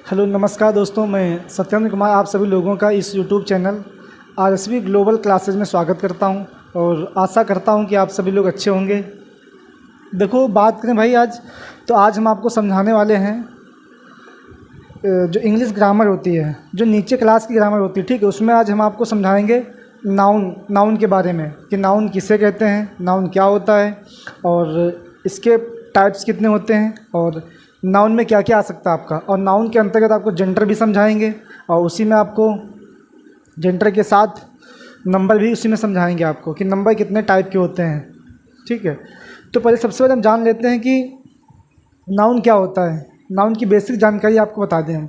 Hello नमस्कार दोस्तों, मैं सत्येंद्र कुमार आप सभी लोगों का इस YouTube channel RSV global classes में स्वागत करता हूं और आशा करता हूं कि आप सभी लोग अच्छे होंगे। देखो, बात करें भाई आज हम आपको समझाने वाले हैं जो इंग्लिश ग्रामर होती है, जो नीचे क्लास की ग्रामर होती है, ठीक है। उसमें आज हम आपको समझाएंगे नाउन के बारे में कि नाउन किसे कहते हैं, नाउन क्या होता है और इसके टाइप्स कितने होते हैं और नाउन में क्या क्या आ सकता है आपका। और नाउन के अंतर्गत आपको जेंडर भी समझाएंगे और उसी में आपको जेंडर के साथ नंबर भी उसी में समझाएंगे आपको कि नंबर कितने टाइप के होते हैं, ठीक है। तो पहले सबसे पहले हम जान लेते हैं कि नाउन क्या होता है। नाउन की बेसिक जानकारी आपको बता दें हम।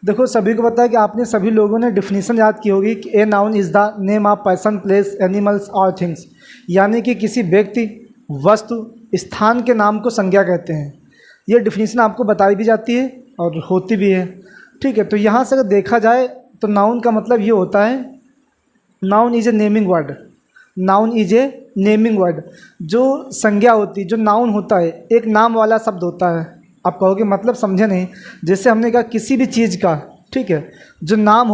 देखो, सभी को पता है कि आपने सभी लोगों ने डेफिनेशन याद की होगी कि ए noun is the name of person, place, animals और थिंग्स, यानी कि किसी व्यक्ति, वस्तु, स्थान के नाम को संज्ञा कहते हैं। ये डेफिनेशन आपको बताई भी जाती है और होती भी है, ठीक है। तो यहाँ से अगर देखा जाए तो नाउन का मतलब ये होता है, noun is a naming word. Noun is a naming word, जो संज्ञा होती है, जो नाउन होता है, एक नाम वाला शब्द होता है। आप कहोगे मतलब समझे नहीं। जैसे हमने कहा किसी भी चीज़ का, ठीक है, जो नाम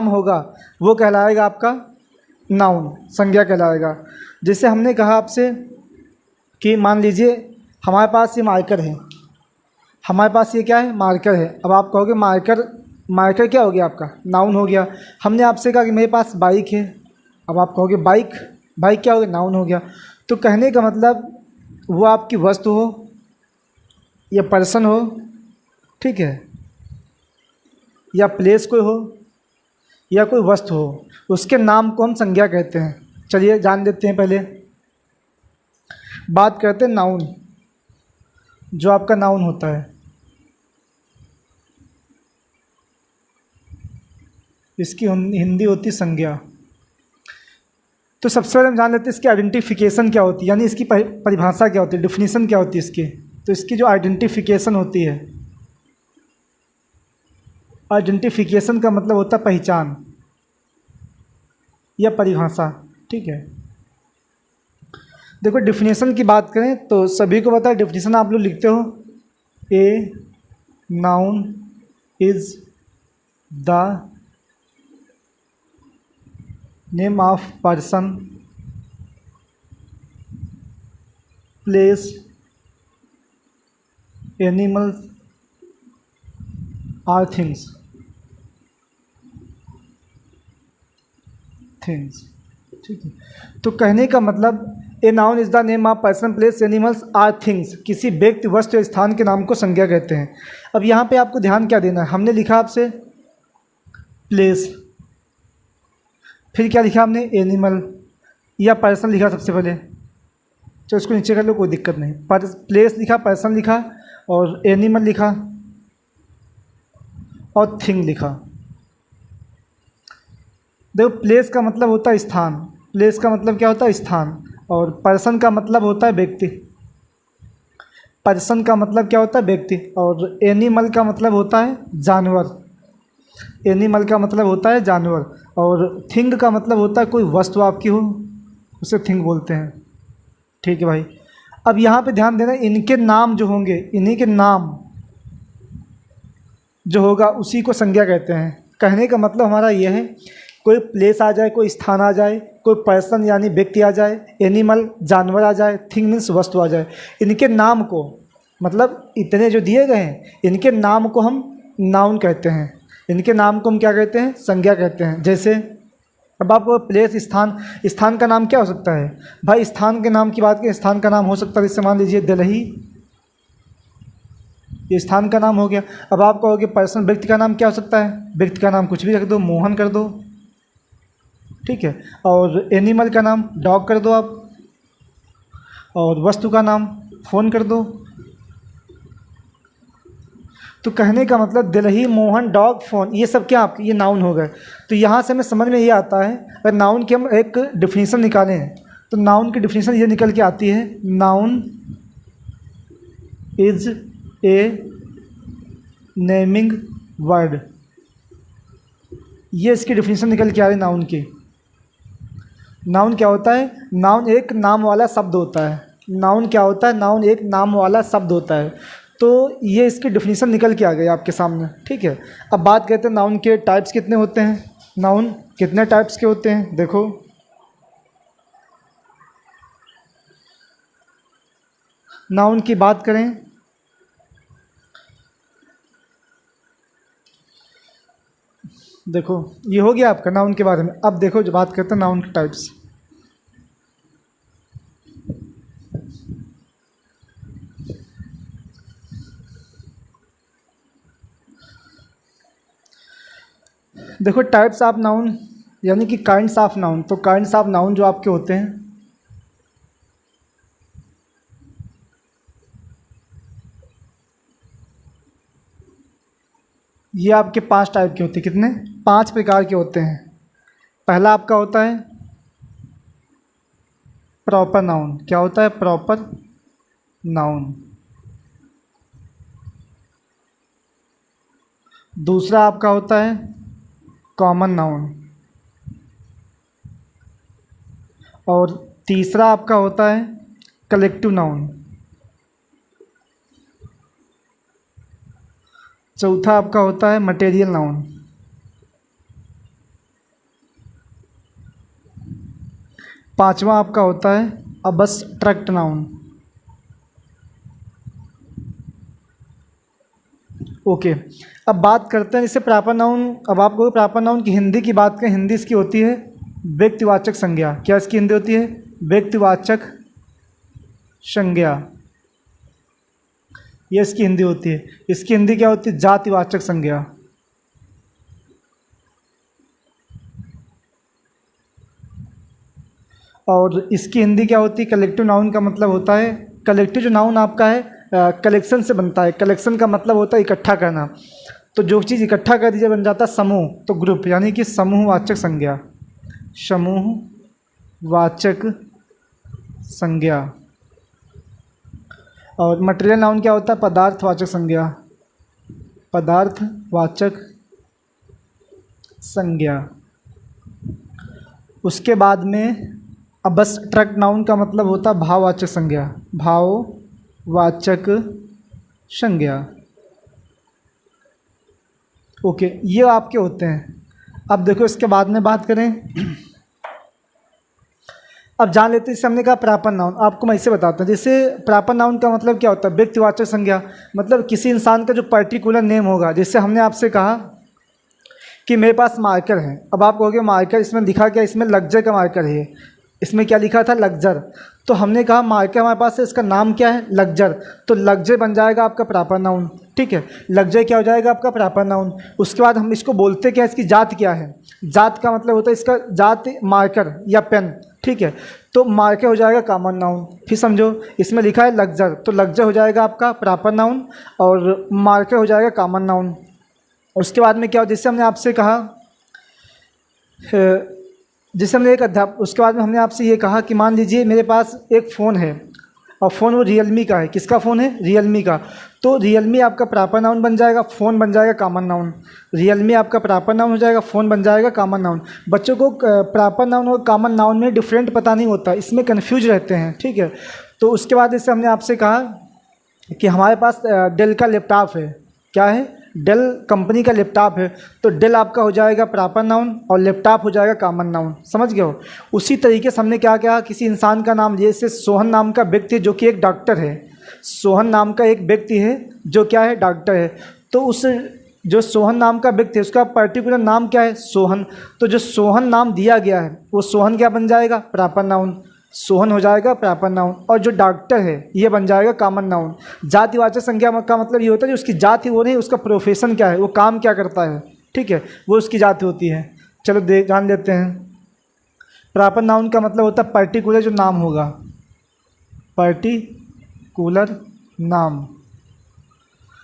होगा वो कहलाएगा आपका नाउन, संज्ञा कहलाएगा। जैसे हमने कहा आपसे कि मान लीजिए हमारे पास ये मार्कर है, हमारे पास ये क्या है, मार्कर है। अब आप कहोगे मार्कर क्या हो गया, आपका नाउन हो गया। हमने आपसे कहा कि मेरे पास बाइक है, अब आप कहोगे बाइक क्या हो गया, नाउन हो गया। तो कहने का मतलब वो आपकी वस्तु हो या पर्सन हो, ठीक है, या प्लेस कोई हो या कोई वस्तु हो, उसके नाम को हम संज्ञा कहते हैं। चलिए जान लेते हैं। पहले बात करते हैं नाउन, जो आपका नाउन होता है। इसकी हिंदी होती है संज्ञा। तो सबसे पहले हम जान लेते हैं इसकी आइडेंटिफिकेशन क्या होती है, यानी इसकी परिभाषा क्या होती है, डेफिनेशन क्या होती है इसकी। तो इसकी जो आइडेंटिफिकेशन होती है, आइडेंटिफिकेशन का मतलब होता है पहचान या परिभाषा, ठीक है। देखो, डेफिनेशन की बात करें तो सभी को पता है, डेफिनेशन आप लोग लिखते हो, a noun is the name of person, place, animals और थिंग्स, ठीक है। तो कहने का मतलब a noun is the name of person, place, animals or things, किसी व्यक्ति, वस्तु या स्थान के नाम को संज्ञा कहते हैं। अब यहाँ पे आपको ध्यान क्या देना है, हमने लिखा आपसे प्लेस, फिर क्या लिखा हमने, एनिमल या पर्सन लिखा सबसे पहले। तो इसको नीचे कर लो, कोई दिक्कत नहीं। पर प्लेस लिखा, पर्सन लिखा और एनिमल लिखा और थिंग लिखा। देखो, प्लेस का मतलब होता है स्थान, प्लेस का मतलब क्या होता है, स्थान। और पर्सन का मतलब होता है व्यक्ति, पर्सन का मतलब क्या होता है, व्यक्ति। और एनिमल का मतलब होता है जानवर, एनिमल का मतलब होता है जानवर। और थिंग का मतलब होता है कोई वस्तु आपकी हो, उसे थिंग बोलते हैं, ठीक है भाई। अब यहाँ पे ध्यान देना, इनके नाम जो होंगे, इन्हीं के नाम जो होगा उसी को संज्ञा कहते हैं। कहने का मतलब हमारा यह है, कोई प्लेस आ जाए, कोई स्थान आ जाए, कोई पर्सन यानी व्यक्ति आ जाए, एनिमल जानवर आ जाए, थिंग मीन्स वस्तु आ जाए, इनके नाम को, मतलब इतने जो दिए गए हैं, इनके नाम को हम नाउन कहते हैं। इनके नाम को हम क्या कहते हैं, संज्ञा कहते हैं। जैसे अब आप प्लेस, स्थान का नाम क्या हो सकता है भाई, स्थान के नाम की बात करें, स्थान का नाम हो सकता है, जैसे मान लीजिए दिल्ली, ये स्थान का नाम हो गया। अब आप कहोगे पर्सन, व्यक्ति का नाम क्या हो सकता है, व्यक्ति का नाम कुछ भी रख दो, मोहन कर दो, ठीक है। और एनिमल का नाम डॉग कर दो आप, और वस्तु का नाम फ़ोन कर दो। तो कहने का मतलब दिल्ली, मोहन, डॉग, फ़ोन, ये सब क्या आपके ये नाउन हो गए। तो यहाँ से हमें समझ में ये आता है, अगर नाउन की हम एक डिफिनीसन निकालें तो नाउन की डिफिनीसन ये निकल के आती है, noun is a naming word. ये इसकी डिफिनीसन निकल के आ रही है नाउन की। नाउन क्या होता है, नाउन एक नाम वाला शब्द होता है। नाउन क्या होता है, नाउन एक नाम वाला शब्द होता है। तो ये इसकी डेफिनेशन निकल के आ गई आपके सामने, ठीक है। अब बात करते हैं नाउन के टाइप्स कितने होते हैं, नाउन कितने टाइप्स के होते हैं। देखो नाउन की बात करें, देखो ये हो गया आपका नाउन के बारे में। अब देखो जो बात करते हैं नाउन के टाइप्स। देखो टाइप्स ऑफ नाउन यानी कि काइंड्स ऑफ नाउन। तो काइंड्स ऑफ नाउन जो आपके होते हैं, ये आपके 5 टाइप के होते हैं। कितने? 5 प्रकार के होते हैं। पहला आपका होता है प्रॉपर नाउन। क्या होता है? Proper noun. दूसरा आपका होता है कॉमन नाउन। और तीसरा आपका होता है कलेक्टिव नाउन। चौथा आपका होता है मटेरियल नाउन। पांचवा आपका होता है अब्स्ट्रैक्ट नाउन। ओके, अब बात करते हैं जैसे प्रॉपर नाउन। अब आपको प्रॉपर नाउन की हिंदी की बात करें, हिंदी इसकी होती है व्यक्तिवाचक संज्ञा। क्या इसकी हिंदी होती है? व्यक्तिवाचक संज्ञा। ये इसकी हिंदी होती है। इसकी हिंदी क्या होती है? जातिवाचक संज्ञा। और इसकी हिंदी क्या होती है? कलेक्टिव नाउन का मतलब होता है, कलेक्टिव जो नाउन आपका है कलेक्शन से बनता है। कलेक्शन का मतलब होता है इकट्ठा करना। तो जो चीज़ इकट्ठा कर दीजिए बन जाता है समूह, तो ग्रुप, यानी कि समूहवाचक संज्ञा। समूहवाचक संज्ञा। और मटेरियल नाउन क्या होता है? पदार्थवाचक संज्ञा। पदार्थवाचक संज्ञा। उसके बाद में अब्स्ट्रैक्ट नाउन का मतलब होता है भाववाचक संज्ञा। भाववाचक संज्ञा। ओके, ये आपके होते हैं। अब देखो इसके बाद में बात करें, अब जान लेते हैं। जैसे हमने कहा प्रॉपर नाउन, आपको मैं इसे बताता हूँ। जैसे प्रॉपर नाउन का मतलब क्या होता है? व्यक्तिवाचक संज्ञा, मतलब किसी इंसान का जो पर्टिकुलर नेम होगा। जैसे हमने आपसे कहा कि मेरे पास मार्कर है। अब आप कहोगे मार्कर, इसमें लिखा क्या? इसमें लग्जर का मार्कर है। इसमें क्या लिखा था? लग्जर। तो हमने कहा मार्कर हमारे पास है, इसका नाम क्या है? लग्जर। तो लग्जर बन जाएगा आपका प्रॉपर नाउन, ठीक है। लग्जर क्या हो जाएगा? आपका प्रॉपर नाउन। उसके बाद हम इसको बोलते क्या? इसकी जात क्या है? जात का मतलब होता है इसका जात मार्कर या पेन, ठीक है। तो मार्कर हो जाएगा कॉमन नाउन। फिर समझो, इसमें लिखा है लग्जर, तो लग्जर हो जाएगा आपका प्रॉपर नाउन और मार्कर हो जाएगा कॉमन नाउन। उसके बाद में क्या हो? जैसे हमने आपसे कहा, जैसे हमने एक उसके बाद में हमने आपसे ये कहा कि मान लीजिए मेरे पास एक फ़ोन है और फ़ोन वो रियलमी का है। किसका फ़ोन है? रियलमी का। तो रियलमी आपका प्रॉपर नाउन बन जाएगा, फ़ोन बन जाएगा कॉमन नाउन। रियलमी आपका प्रॉपर नाउन हो जाएगा, फ़ोन बन जाएगा कॉमन नाउन। बच्चों को प्रॉपर नाउन और कॉमन नाउन में डिफरेंट पता नहीं होता, इसमें कन्फ्यूज रहते हैं, ठीक है। तो उसके बाद जैसे हमने आपसे कहा कि हमारे पास डेल का लैपटॉप है। क्या है? डेल कंपनी का लैपटॉप है। तो डेल आपका हो जाएगा प्रॉपर नाउन और लैपटॉप हो जाएगा कॉमन नाउन। समझ गए हो? उसी तरीके से हमने क्या किया, किसी इंसान का नाम, जैसे सोहन नाम का व्यक्ति जो कि एक डॉक्टर है। सोहन नाम का एक व्यक्ति है जो क्या है? डॉक्टर है। तो उस जो सोहन नाम का व्यक्ति है उसका पर्टिकुलर नाम क्या है? सोहन। तो जो सोहन नाम दिया गया है वो सोहन क्या बन जाएगा? Proper noun. सोहन हो जाएगा प्रॉपर नाउन। और जो डॉक्टर है ये बन जाएगा कॉमन नाउन। जातिवाचक संज्ञा का मतलब ये होता है जो उसकी जाति वो नहीं, उसका प्रोफेशन क्या है, वो काम क्या करता है, ठीक है, वो उसकी जाति होती है। चलो जान लेते हैं। प्रॉपर नाउन का मतलब होता है पर्टिकुलर जो नाम होगा, पर्टिकुलर नाम,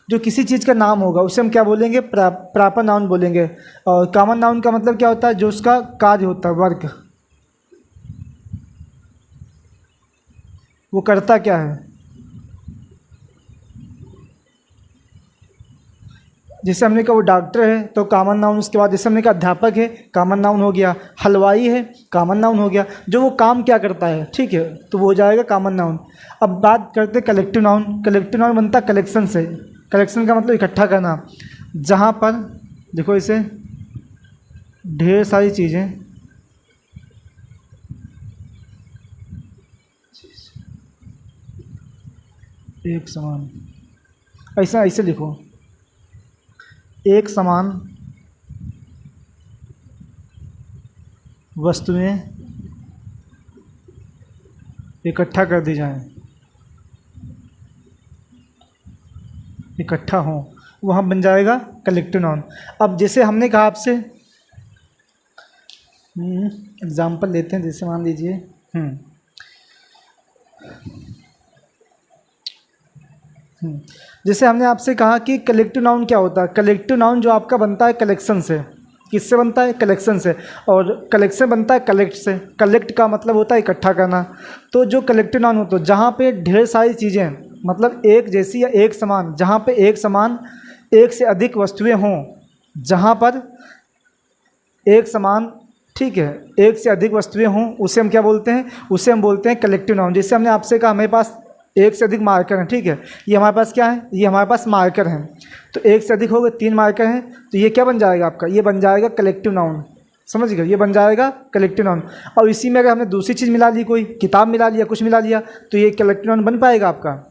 जो किसी चीज़ का नाम होगा उसे हम क्या बोलेंगे? प्रॉपर नाउन बोलेंगे। और कॉमन नाउन का मतलब क्या होता है? जो उसका कार्य होता है, वर्क, वो करता क्या है। जैसे हमने कहा वो डॉक्टर है तो कॉमन नाउन। उसके बाद जैसे हमने कहा अध्यापक है, कॉमन नाउन हो गया। हलवाई है, कॉमन नाउन हो गया, जो वो काम क्या करता है, ठीक है, तो वो हो जाएगा कॉमन नाउन। अब बात करते हैं कलेक्टिव नाउन। कलेक्टिव नाउन बनता है कलेक्शन से। कलेक्शन का मतलब इकट्ठा करना, जहाँ पर देखो इसे ढेर सारी चीज़ें एक समान, ऐसा ऐसे लिखो, एक समान वस्तुएं इकट्ठा कर दी जाएं, इकट्ठा हों, वहाँ बन जाएगा कलेक्टिव नाउन। अब जैसे हमने कहा आपसे, एग्जाम्पल लेते हैं। जैसे मान लीजिए जैसे हमने आपसे कहा कि कलेक्टिव नाउन क्या होता है। कलेक्टिव नाउन जो आपका बनता है कलेक्शन से। किससे बनता है? कलेक्शन से। और कलेक्शन बनता है कलेक्ट से। कलेक्ट का मतलब होता है इकट्ठा करना। तो जो कलेक्टिव नाउन होता है जहाँ पे ढेर सारी चीज़ें, मतलब एक जैसी या एक समान, जहाँ पे एक समान एक से अधिक वस्तुएं हों, जहाँ पर एक समान, ठीक है, एक से अधिक वस्तुएं हों, उसे हम क्या बोलते हैं? उसे हम बोलते हैं कलेक्टिव नाउन। जैसे हमने आपसे कहा हमारे पास एक से अधिक मार्कर हैं, ठीक है, ये हमारे पास क्या है? ये हमारे पास मार्कर हैं। तो एक से अधिक हो गए, 3 मार्कर हैं, तो ये क्या बन जाएगा आपका? ये बन जाएगा कलेक्टिव नाउन। समझ गए? ये बन जाएगा कलेक्टिव नाउन। और इसी में अगर हमने दूसरी चीज़ मिला ली, कोई किताब मिला लिया, कुछ मिला लिया, तो ये कलेक्टिव नाउन बन पाएगा आपका।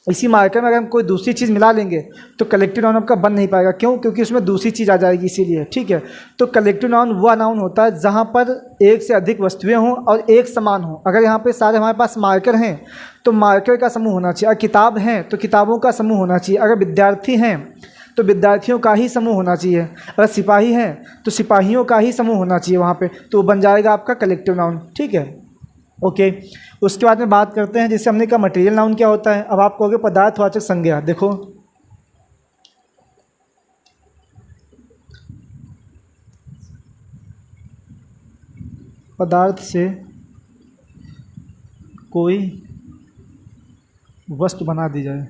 इसी मार्कर में अगर हम कोई दूसरी चीज़ मिला लेंगे तो कलेक्टिव नाउन आपका बन नहीं पाएगा। क्यों? क्योंकि उसमें दूसरी चीज़ आ जाएगी, इसीलिए, ठीक है। तो कलेक्टिव नाउन वह नाउन होता है जहाँ पर एक से अधिक वस्तुएं हों और एक समान हों। अगर यहाँ पे सारे हमारे पास मार्कर हैं तो मार्कर का समूह होना चाहिए। अगर किताब हैं तो किताबों का समूह होना चाहिए। अगर विद्यार्थी हैं तो विद्यार्थियों का ही समूह होना चाहिए। अगर सिपाही हैं तो सिपाहियों का ही समूह होना चाहिए वहाँ पे, तो बन जाएगा आपका कलेक्टिव नाउन, ठीक है। ओके, उसके बाद में बात करते हैं, जैसे हमने कहा मटेरियल नाउन क्या होता है। अब आप कहोगे पदार्थवाचक संज्ञा। देखो पदार्थ से कोई वस्तु बना दी जाए,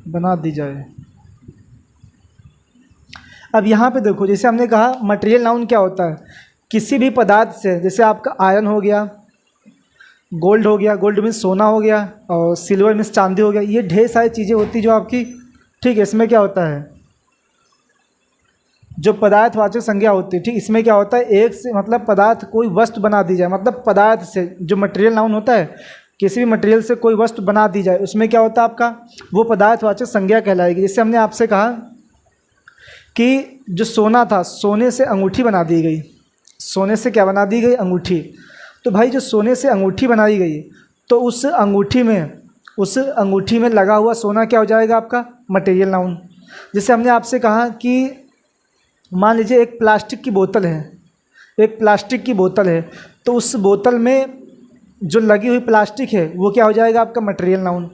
बना दी जाए। अब यहाँ पे देखो, जैसे हमने कहा मटेरियल नाउन क्या होता है, किसी भी पदार्थ से, जैसे आपका आयरन हो गया, गोल्ड हो गया, गोल्ड मीन्स सोना हो गया, और सिल्वर मीन्स चांदी हो गया, ये ढेर सारी चीज़ें होती जो आपकी, ठीक है। इसमें क्या होता है? जो पदार्थवाचक संज्ञा होती है, ठीक, इसमें क्या होता है? एक से मतलब पदार्थ कोई वस्तु बना दी जाए, मतलब पदार्थ से जो मटेरियल नाउन होता है, किसी भी मटेरियल से कोई वस्तु बना दी जाए, उसमें क्या होता है आपका? वो पदार्थवाचक संज्ञा कहलाएगी। जैसे हमने आपसे कहा कि जो सोना था, सोने से अंगूठी बना दी गई। सोने से क्या बना दी गई? अंगूठी। तो भाई जो सोने से अंगूठी बनाई गई, तो उस अंगूठी में लगा हुआ सोना क्या हो जाएगा आपका? Material noun. जैसे हमने आपसे कहा कि मान लीजिए एक प्लास्टिक की बोतल है, एक प्लास्टिक की बोतल है, तो उस बोतल में जो लगी हुई प्लास्टिक है वो क्या हो जाएगा आपका? Material noun.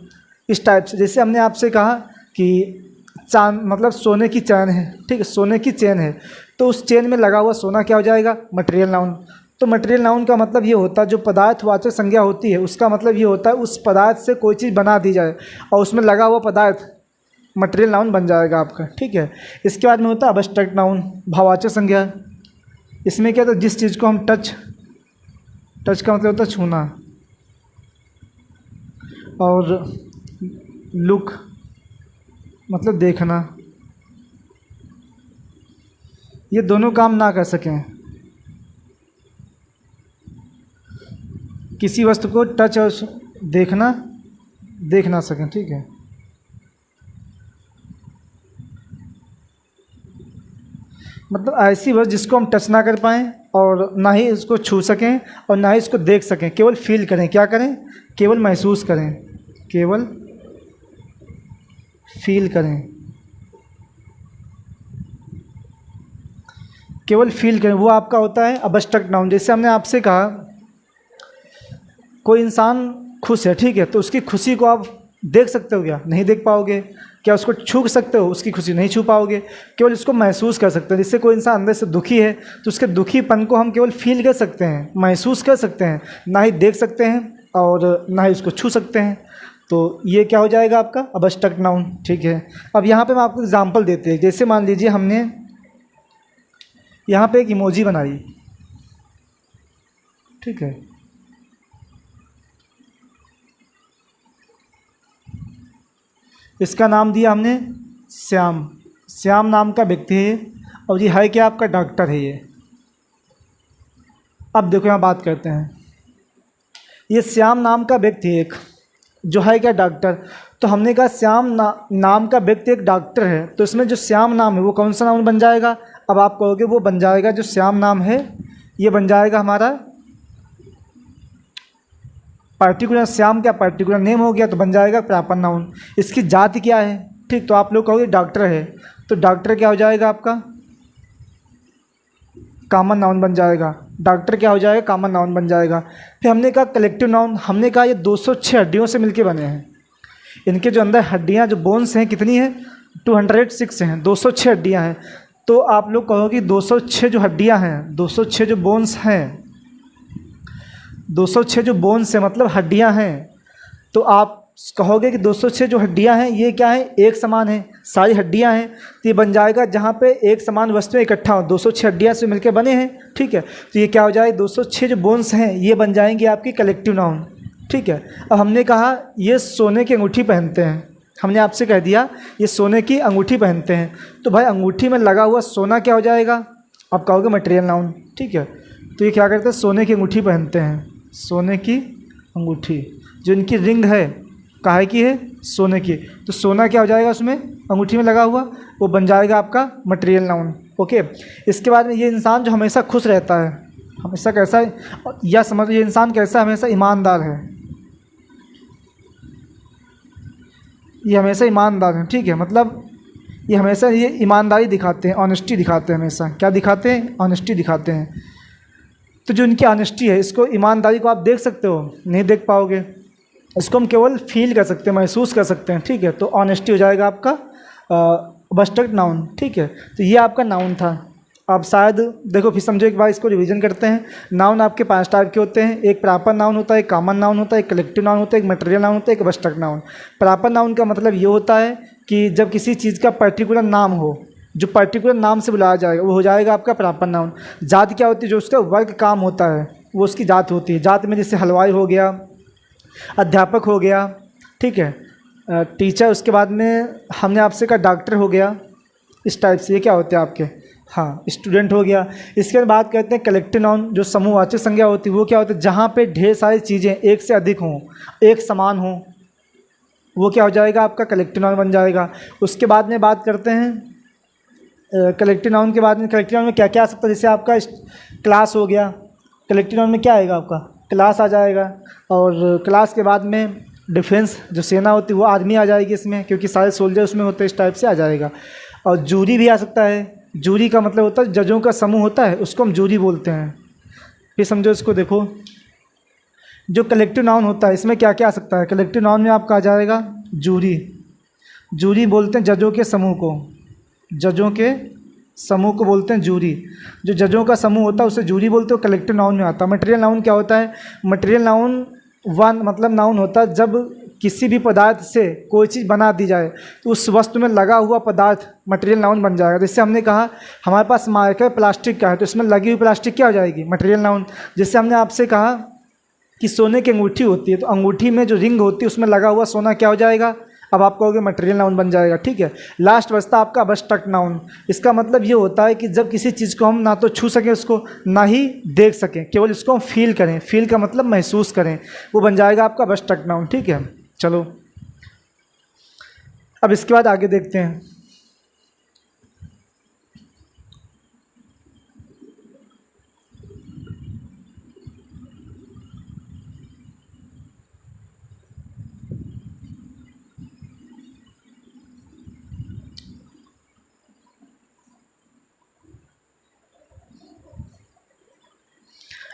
इस टाइप से, जैसे हमने आपसे कहा कि चांद, मतलब सोने की चैन है, ठीक है, सोने की चेन है, तो उस चेन में लगा हुआ सोना क्या हो जाएगा? Material noun. तो मटेरियल नाउन का मतलब ये होता है, जो पदार्थवाचक संज्ञा होती है उसका मतलब ये होता है उस पदार्थ से कोई चीज़ बना दी जाए और उसमें लगा हुआ पदार्थ मटेरियल नाउन बन जाएगा आपका, ठीक है। इसके बाद में होता है अब्स्ट्रैक्ट नाउन, भाववाचक संज्ञा। इसमें क्या था? जिस चीज़ को हम टच का मतलब होता है छूना, और लुक मतलब देखना, ये दोनों काम ना कर सकें, किसी वस्तु को टच और देखना, देख ना सकें, ठीक है। मतलब ऐसी वस्तु जिसको हम टच ना कर पाएँ और ना ही इसको छू सकें और ना ही इसको देख सकें, केवल फील करें। क्या करें? केवल महसूस करें, केवल फील करें, केवल फील करें, वो आपका होता है अब्स्ट्रैक्ट नाउन। जैसे हमने आपसे कहा कोई इंसान खुश है, ठीक है, तो उसकी खुशी को आप देख सकते हो क्या? नहीं देख पाओगे। क्या उसको छू सकते हो? उसकी खुशी नहीं छू पाओगे, केवल इसको महसूस कर सकते हैं। जिससे कोई इंसान अंदर से दुखी है तो उसके दुखीपन को हम केवल फील कर सकते हैं, महसूस कर सकते हैं, ना ही देख सकते हैं और ना ही उसको छू सकते हैं। तो ये क्या हो जाएगा आपका अबस्ट्रक्ट नाउन। ठीक है, अब यहाँ पे हम आपको एग्जांपल देते हैं। जैसे मान लीजिए हमने यहाँ पे एक इमोजी बनाई, ठीक है, इसका नाम दिया हमने श्याम। श्याम नाम का व्यक्ति है और ये है क्या आपका डॉक्टर है ये। अब देखो यहाँ बात करते हैं, ये श्याम नाम का व्यक्ति एक जो है क्या डॉक्टर। तो हमने कहा श्याम नाम का व्यक्ति एक डॉक्टर है, तो इसमें जो श्याम नाम है वो कौन सा नाउन बन जाएगा। अब आप कहोगे वो बन जाएगा जो श्याम नाम है ये बन जाएगा हमारा पार्टिकुलर। श्याम क्या पार्टिकुलर नेम हो गया तो बन जाएगा प्रॉपर नाउन। इसकी जाति क्या है, ठीक, तो आप लोग कहोगे डॉक्टर है, तो डॉक्टर क्या हो जाएगा आपका कॉमन नाउन बन जाएगा। डॉक्टर क्या हो जाएगा कॉमन नाउन बन जाएगा। फिर हमने कहा कलेक्टिव नाउन, हमने कहा ये 206 हड्डियों से मिलके बने हैं। इनके जो अंदर हड्डियां जो बोन्स हैं कितनी हैं 206 हैं, 206 हड्डियां हैं। तो आप लोग कहोगे 206 जो हड्डियां हैं, 206 जो बोन्स हैं, 206 जो बोन्स हैं मतलब हड्डियां हैं, तो आप कहोगे कि 206 जो हड्डियां हैं ये क्या है एक समान है, सारी हड्डियां हैं। तो ये बन जाएगा जहाँ पे एक समान वस्तुएं इकट्ठा हो, 206 हड्डियां से मिलकर बने हैं, ठीक है। तो ये क्या हो जाएगा 206 जो बोन्स हैं ये बन जाएंगे आपकी कलेक्टिव नाउन, ठीक है। अब हमने कहा ये सोने की अंगूठी पहनते हैं, हमने आपसे कह दिया ये सोने की अंगूठी पहनते हैं, तो भाई अंगूठी में लगा हुआ सोना क्या हो जाएगा, आप कहोगे मटेरियल नाउन, ठीक है। तो ये क्या करते हैं सोने की अंगूठी पहनते हैं, सोने की अंगूठी, जो इनकी रिंग है काहे की है सोने की, तो सोना क्या हो जाएगा उसमें अंगूठी में लगा हुआ, वो बन जाएगा आपका मटेरियल नाउन, ओके। इसके बाद में ये इंसान जो हमेशा खुश रहता है, हमेशा कैसा है, या समझ ये इंसान कैसा हमेशा ईमानदार है, ये हमेशा ईमानदार है, ठीक है। मतलब ये हमेशा ये ईमानदारी दिखाते हैं, ऑनेस्टी दिखाते हैं, हमेशा क्या दिखाते हैं ऑनेस्टी दिखाते हैं। तो जो इनकी ऑनेस्टी है, इसको ईमानदारी को आप देख सकते हो, नहीं देख पाओगे, इसको हम केवल फील कर सकते हैं, महसूस कर सकते हैं, ठीक है। तो ऑनेस्टी हो जाएगा आपका अबस्ट्रक्ट नाउन, ठीक है। तो ये आपका नाउन था। अब शायद देखो फिर समझो एक बार इसको रिवीजन करते हैं। नाउन आपके 5 टाइप के होते हैं, एक प्रॉपर नाउन होता है, एक कॉमन नाउन होता है, एक कलेक्टिव नाउन होता है, एक मटेरियल नाउन होता है, एक अबस्ट्रक्ट नाउन। प्रॉपर नाउन का मतलब ये होता है कि जब किसी चीज़ का पर्टिकुलर नाम हो, जो पर्टिकुलर नाम से बुलाया जाएगा वो हो जाएगा आपका प्रॉपर नाउन। जात क्या होती है, जो उसका वर्ग काम होता है वो उसकी जात होती है। जात में जैसे हलवाई हो गया, अध्यापक हो गया, ठीक है, टीचर, उसके बाद में हमने आपसे कहा डॉक्टर हो गया, इस टाइप से ये क्या होते हैं आपके, हाँ, स्टूडेंट हो गया। इसके बाद बात करते हैं कलेक्टिव नाउन, जो समूहवाचक संज्ञा होती है वो क्या होती है, जहाँ पे ढेर सारी चीज़ें एक से अधिक हों, एक समान हों, वो क्या हो जाएगा आपका कलेक्टिव नाउन बन जाएगा। उसके बाद में बात करते हैं कलेक्टिव नाउन के बाद में, कलेक्टिव नाउन में क्या क्या आ सकता है, जैसे आपका क्लास हो गया, कलेक्टिव नाउन में क्या आएगा आपका क्लास आ जाएगा। और क्लास के बाद में डिफेंस जो सेना होती है वो आर्मी आ जाएगी इसमें, क्योंकि सारे सोल्जर उसमें होते हैं, इस टाइप से आ जाएगा। और जूरी भी आ सकता है, जूरी का मतलब होता है जजों का समूह होता है, उसको हम जूरी बोलते हैं। फिर समझो इसको देखो, जो कलेक्टिव नाउन होता है इसमें क्या क्या आ सकता है, कलेक्टिव नाउन में आपका आ जाएगा जूरी। जूरी बोलते हैं जजों के समूह को, जजों के समूह को बोलते हैं जूरी। जो जजों का समूह होता है उसे जूरी बोलते हो, कलेक्टिव नाउन में आता है। मटेरियल नाउन क्या होता है, मटेरियल नाउन वन मतलब नाउन होता है जब किसी भी पदार्थ से कोई चीज़ बना दी जाए तो उस वस्तु में लगा हुआ पदार्थ मटेरियल नाउन बन जाएगा। जैसे हमने कहा हमारे पास मार्कर प्लास्टिक का है, तो इसमें लगी हुई प्लास्टिक क्या हो जाएगी मटेरियल नाउन। जैसे हमने आपसे कहा कि सोने की अंगूठी होती है, तो अंगूठी में जो रिंग होती है उसमें लगा हुआ सोना क्या हो जाएगा, अब आप कहोगे मटेरियल नाउन बन जाएगा, ठीक है। लास्ट बचता आपका अबस्ट्रक्ट नाउन। इसका मतलब ये होता है कि जब किसी चीज़ को हम ना तो छू सकें उसको, ना ही देख सकें, केवल इसको हम फील करें, फील का मतलब महसूस करें, वो बन जाएगा आपका अबस्ट्रक्ट नाउन, ठीक है। चलो अब इसके बाद आगे देखते हैं।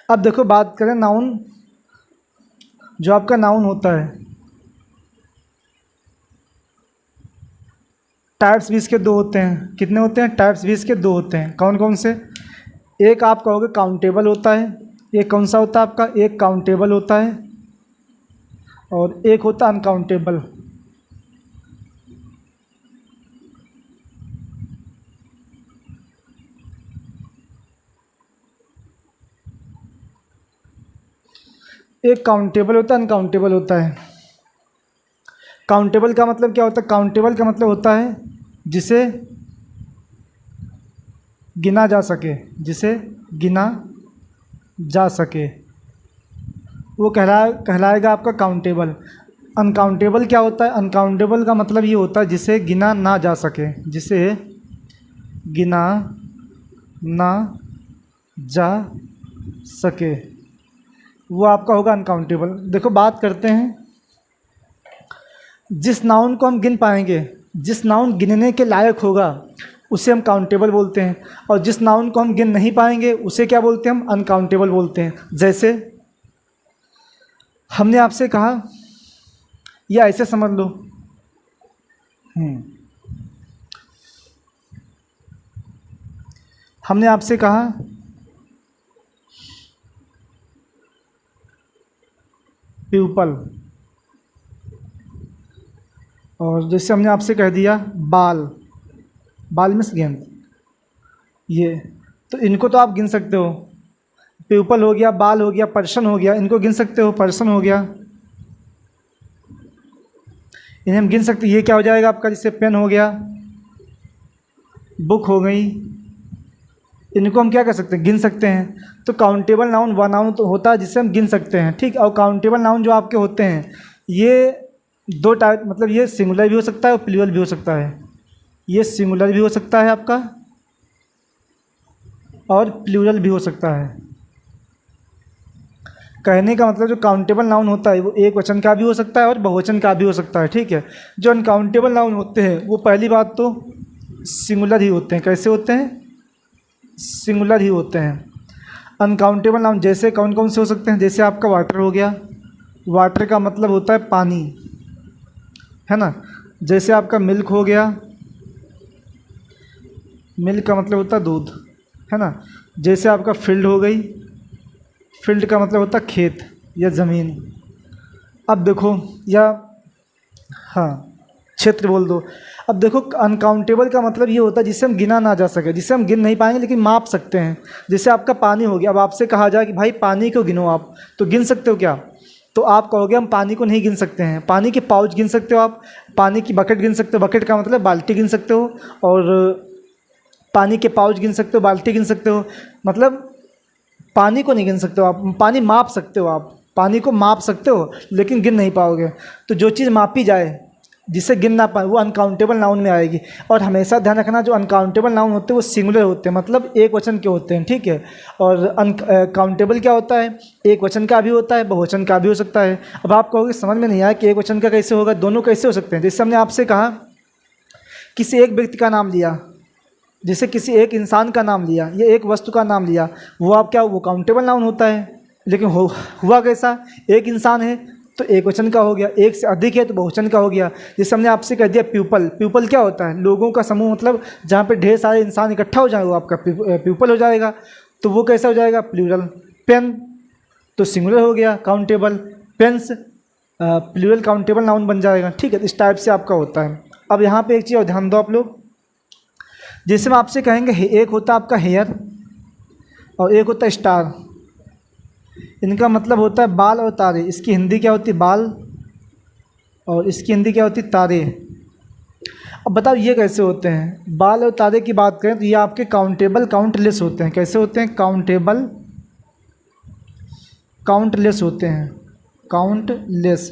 अब देखो बात करें नाउन, जो आपका नाउन होता है टाइप्स भी इसके दो होते हैं। कितने होते हैं, टाइप्स भी इसके दो होते हैं। कौन कौन से, एक आप कहोगे काउंटेबल होता है, एक कौन सा होता है आपका, एक काउंटेबल होता है और एक होता है अनकाउंटेबल। एक काउंटेबल होता है, अनकाउंटेबल होता है। काउंटेबल का मतलब क्या होता है? काउंटेबल का मतलब होता है जिसे गिना जा सके, जिसे गिना जा सके वो कहलाएगा आपका काउंटेबल। अनकाउंटेबल क्या होता है? अनकाउंटेबल का मतलब ये होता है जिसे गिना ना जा सके, जिसे गिना ना जा सके, वो आपका होगा अनकाउंटेबल। देखो बात करते हैं, जिस नाउन को हम गिन पाएंगे, जिस नाउन गिनने के लायक होगा उसे हम काउंटेबल बोलते हैं, और जिस नाउन को हम गिन नहीं पाएंगे उसे क्या बोलते हैं? हम अनकाउंटेबल बोलते हैं। जैसे हमने आपसे कहा, या ऐसे समझ लो, हमने आपसे कहा प्यूपल, और जैसे हमने आपसे कह दिया बाल, बाल में गेंद, ये तो इनको तो आप गिन सकते हो। प्यूपल हो गया, बाल हो गया, पर्सन हो गया, इनको गिन सकते हो। पर्सन हो गया, इन्हें हम गिन सकते। ये क्या हो जाएगा आपका? जैसे पेन हो गया, बुक हो गई, इनको हम क्या कर सकते हैं? गिन सकते हैं। तो काउंटेबल नाउन वह नाउन तो होता है जिसे हम गिन सकते हैं, ठीक। और काउंटेबल नाउन जो आपके होते हैं ये दो टाइप, मतलब ये सिंगुलर भी हो सकता है और प्लूरल भी हो सकता है। ये सिंगुलर भी हो सकता है आपका और प्लूरल भी हो सकता है। कहने का मतलब जो काउंटेबल नाउन होता है वो एक वचन का भी हो सकता है और बहुवचन का भी हो सकता है, ठीक है। जो अनकाउंटेबल नाउन होते हैं वो पहली बात तो सिंगुलर ही होते हैं। कैसे होते हैं? सिंगुलर ही होते हैं। अनकाउंटेबल नाउन जैसे कौन कौन से हो सकते हैं? जैसे आपका वाटर हो गया, वाटर का मतलब होता है पानी, है ना। जैसे आपका मिल्क हो गया, मिल्क का मतलब होता है दूध, है ना। जैसे आपका फील्ड हो गई, फील्ड का मतलब होता है खेत या ज़मीन। अब देखो, या हाँ क्षेत्र बोल दो। अब देखो अनकाउंटेबल का मतलब ये होता है जिसे हम गिना ना जा सके, जिसे हम गिन नहीं पाएंगे लेकिन माप सकते हैं। जैसे आपका पानी हो गया, अब आपसे कहा जाए कि भाई पानी को गिनो आप, तो गिन सकते हो क्या? तो आप कहोगे हम पानी को नहीं गिन सकते हैं। पानी के पाउच गिन सकते हो आप, पानी की बकेट गिन सकते हो, बकेट का मतलब बाल्टी गिन सकते हो, और पानी के पाउच गिन सकते हो, बाल्टी गिन सकते हो। मतलब पानी को नहीं गिन सकते हो आप, पानी माप सकते हो, आप पानी को माप सकते हो लेकिन गिन नहीं पाओगे। तो जो चीज़ मापी जाए जिसे गिन ना पाए वो अनकाउंटेबल नाउन में आएगी। और हमेशा ध्यान रखना जो अनकाउंटेबल नाउन होते हैं वो सिंगुलर होते हैं, मतलब एक वचन के होते हैं, ठीक है। और अनकाउंटेबल क्या होता है? एक वचन का भी होता है, बहुवचन का भी हो सकता है। अब आप कहोगे समझ में नहीं आया कि एक वचन का कैसे होगा, दोनों कैसे हो सकते हैं। जैसे हमने आपसे कहा किसी एक व्यक्ति का नाम लिया, जैसे किसी एक इंसान का नाम लिया या एक वस्तु का नाम लिया, वो आप क्या, वो काउंटेबल नाउन होता है। लेकिन हुआ कैसा? एक इंसान है तो एक वचन का हो गया, एक से अधिक है तो बहुवचन का हो गया। जैसे हमने आपसे कह दिया प्यूपल, प्यूपल क्या होता है? लोगों का समूह, मतलब जहाँ पे ढेर सारे इंसान इकट्ठा हो जाए वो आपका प्यूपल हो जाएगा। तो वो कैसा हो जाएगा? प्लूरल। पेन तो सिंगुलर हो गया, countable. Pens plural countable noun बन जाएगा, ठीक है। इस टाइप से आपका होता है। अब यहाँ पे एक चीज़ और ध्यान दो आप लोग, जैसे हम आपसे कहेंगे एक होता है आपका हेयर और एक होता है स्टार, इनका मतलब होता है बाल और तारे। इसकी हिंदी क्या होती है? बाल, और इसकी हिंदी क्या होती है? तारे। अब बताओ ये कैसे होते हैं? बाल और तारे की बात करें तो ये आपके काउंटेबल काउंटलेस होते हैं। कैसे होते हैं? काउंटेबल काउंटलेस होते हैं, काउंटलेस।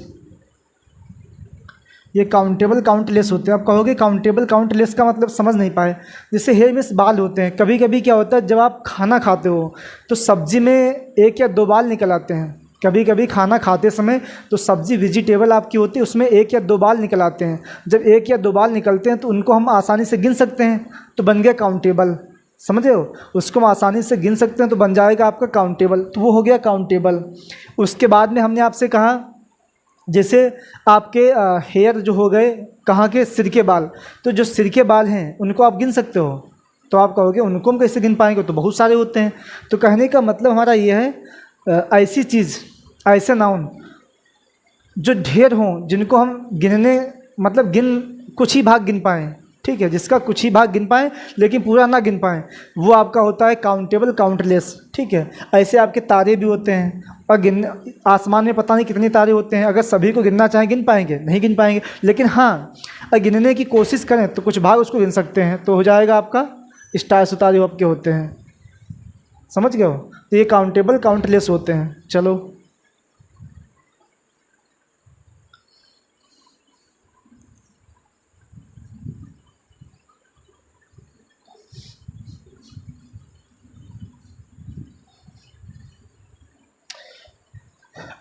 ये काउंटेबल काउंटलेस होते हैं। आप कहोगे काउंटेबल काउंटलेस का मतलब समझ नहीं पाए। जैसे हेयर में बाल होते हैं, कभी कभी क्या होता है जब आप खाना खाते हो तो सब्जी में एक या दो बाल निकल आते हैं। कभी कभी खाना खाते समय तो सब्जी वेजिटेबल आपकी होती है, उसमें एक या दो बाल निकल आते हैं। जब एक या दो बाल निकलते हैं तो उनको हम आसानी से गिन सकते हैं, तो बन गया काउंटेबल। समझ रहे हो? उसको हम आसानी से गिन सकते हैं तो बन जाएगा आपका काउंटेबल, तो वो हो गया काउंटेबल। उसके बाद में हमने आपसे कहा जैसे आपके हेयर जो हो गए कहाँ के? सिर के बाल। तो जो सिर के बाल हैं उनको आप गिन सकते हो, तो आप कहोगे उनको हम कैसे गिन पाएंगे, तो बहुत सारे होते हैं। तो कहने का मतलब हमारा ये है ऐसी चीज़, ऐसे नाउन जो ढेर हों, जिनको हम गिनने मतलब कुछ ही भाग गिन पाएँ, ठीक है, जिसका कुछ ही भाग गिन पाएँ लेकिन पूरा ना गिन पाएँ, वो आपका होता है काउंटेबल काउंटलेस, ठीक है। ऐसे आपके तारे भी होते हैं, और गिन आसमान में पता नहीं कितने तारे होते हैं, अगर सभी को गिनना चाहें गिन पाएंगे? नहीं गिन पाएंगे। लेकिन हाँ, अगर गिनने की कोशिश करें तो कुछ भाग उसको गिन सकते हैं, तो हो जाएगा आपका स्टार सितारे आपके होते हैं। समझ गए हो? तो ये काउंटेबल काउंटलेस होते हैं। चलो,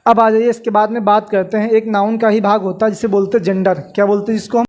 अब आ जाइए, इसके बाद में बात करते हैं, एक नाउन का ही भाग होता है जिसे बोलते हैं जेंडर। क्या बोलते हैं जिसको हम?